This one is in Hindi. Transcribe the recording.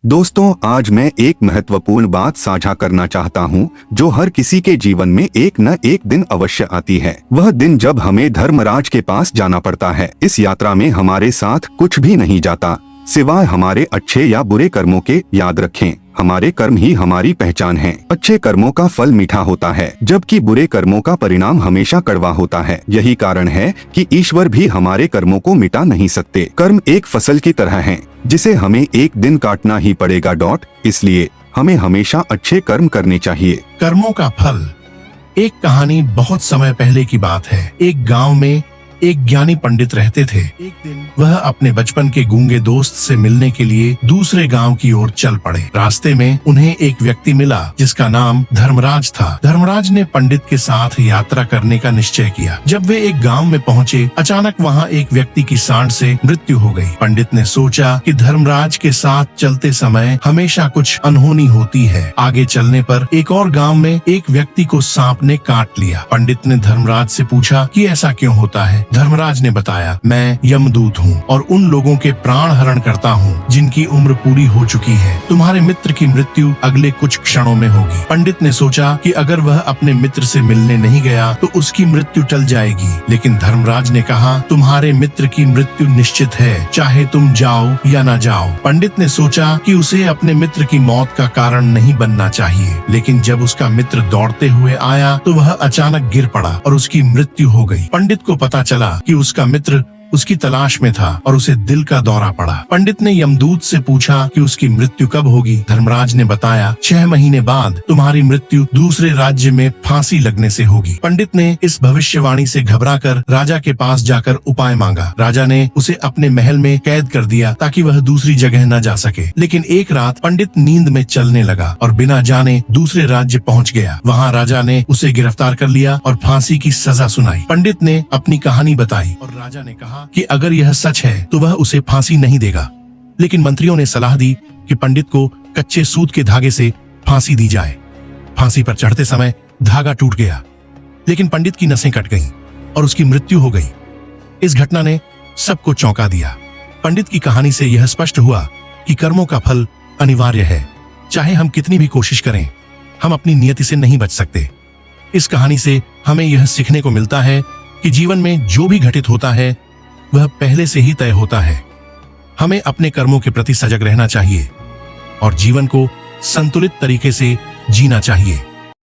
दोस्तों, आज मैं एक महत्वपूर्ण बात साझा करना चाहता हूँ जो हर किसी के जीवन में एक न एक दिन अवश्य आती है। वह दिन जब हमें धर्मराज के पास जाना पड़ता है। इस यात्रा में हमारे साथ कुछ भी नहीं जाता सिवाय हमारे अच्छे या बुरे कर्मों के। याद रखें, हमारे कर्म ही हमारी पहचान है। अच्छे कर्मों का फल मीठा होता है, जबकि बुरे कर्मों का परिणाम हमेशा कड़वा होता है। यही कारण है कि ईश्वर भी हमारे कर्मों को मिटा नहीं सकते। कर्म एक फसल की तरह है जिसे हमें एक दिन काटना ही पड़ेगा। इसलिए हमें हमेशा अच्छे कर्म करने चाहिए। कर्मों का फल। एक कहानी बहुत समय पहले की बात है। एक गांव में एक ज्ञानी पंडित रहते थे। एक दिन वह अपने बचपन के गूंगे दोस्त से मिलने के लिए दूसरे गांव की ओर चल पड़े। रास्ते में उन्हें एक व्यक्ति मिला जिसका नाम धर्मराज था। धर्मराज ने पंडित के साथ यात्रा करने का निश्चय किया। जब वे एक गांव में पहुंचे, अचानक वहां एक व्यक्ति की सांड से मृत्यु हो गई। पंडित ने सोचा कि धर्मराज के साथ चलते समय हमेशा कुछ अनहोनी होती है। आगे चलने पर एक और गाँव में एक व्यक्ति को सांप ने काट लिया। पंडित ने धर्मराज से पूछा कि ऐसा क्यों होता है। धर्मराज ने बताया, मैं यमदूत हूँ और उन लोगों के प्राण हरण करता हूँ जिनकी उम्र पूरी हो चुकी है। तुम्हारे मित्र की मृत्यु अगले कुछ क्षणों में होगी। पंडित ने सोचा कि अगर वह अपने मित्र से मिलने नहीं गया तो उसकी मृत्यु टल जाएगी। लेकिन धर्मराज ने कहा, तुम्हारे मित्र की मृत्यु निश्चित है, चाहे तुम जाओ या न जाओ। पंडित ने सोचा कि उसे अपने मित्र की मौत का कारण नहीं बनना चाहिए। लेकिन जब उसका मित्र दौड़ते हुए आया तो वह अचानक गिर पड़ा और उसकी मृत्यु हो गई। पंडित को पता चला कि उसका मित्र उसकी तलाश में था और उसे दिल का दौरा पड़ा। पंडित ने यमदूत से पूछा कि उसकी मृत्यु कब होगी। धर्मराज ने बताया, 6 महीने बाद तुम्हारी मृत्यु दूसरे राज्य में फांसी लगने से होगी। पंडित ने इस भविष्यवाणी से घबराकर राजा के पास जाकर उपाय मांगा। राजा ने उसे अपने महल में कैद कर दिया ताकि वह दूसरी जगह न जा सके। लेकिन एक रात पंडित नींद में चलने लगा और बिना जाने दूसरे राज्य पहुँच गया। वहाँ राजा ने उसे गिरफ्तार कर लिया और फांसी की सजा सुनाई। पंडित ने अपनी कहानी बताई और राजा ने कहा कि अगर यह सच है तो वह उसे फांसी नहीं देगा। लेकिन मंत्रियों ने सलाह दी कि पंडित को कच्चे सूत के धागे से फांसी दी जाए। फांसी पर चढ़ते समय धागा टूट गया, लेकिन पंडित की नसें कट गईं और उसकी मृत्यु हो गई। इस घटना ने सबको चौंका दिया। पंडित की कहानी से यह स्पष्ट हुआ कि कर्मों का फल अनिवार्य है। चाहे हम कितनी भी कोशिश करें, हम अपनी नियति से नहीं बच सकते। इस कहानी से हमें यह सीखने को मिलता है कि जीवन में जो भी घटित होता है वह पहले से ही तय होता है। हमें अपने कर्मों के प्रति सजग रहना चाहिए और जीवन को संतुलित तरीके से जीना चाहिए।